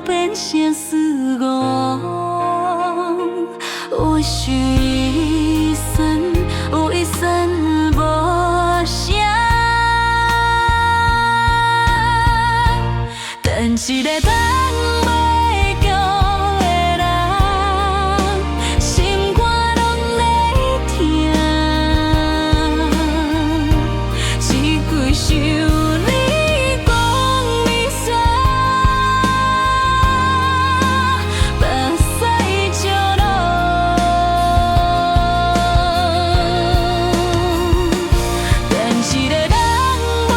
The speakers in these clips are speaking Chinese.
变成死误。我想一生，有一生无声，等一个等袂到的人，心肝拢在疼。一句想你讲你煞，目屎照落。等一个等袂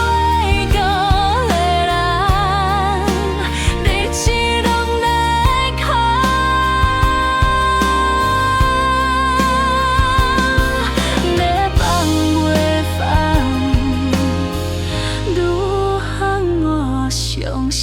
到的人，日子拢在哭。要放袂放，愈喊我伤心。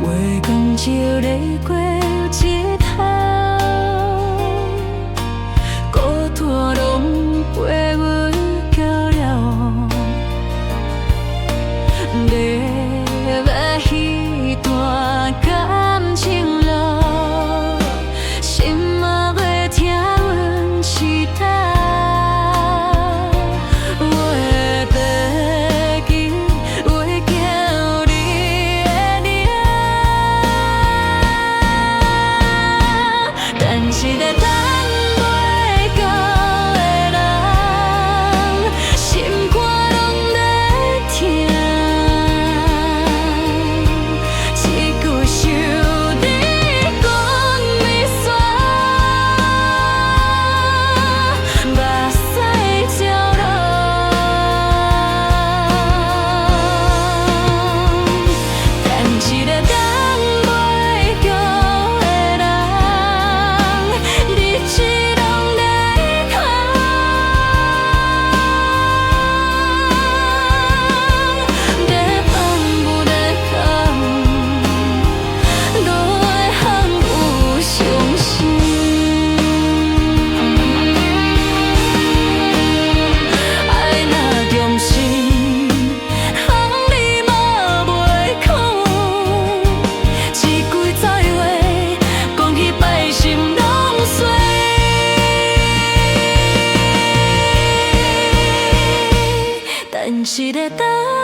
月光照日过日头，孤单拢陪阮到了。要捌彼段感情路，心嘛会疼阮期待。我会爬起，会叫你的名。等一个等袂到的人，心肝拢在疼。一句想你讲你煞，目屎照落。等一个等袂到的人，日子拢在哭。要放不得放，都会喊有伤心。爱若重心，放你嘛袂哭。一句再会，讲彼摆心拢碎。等一个等。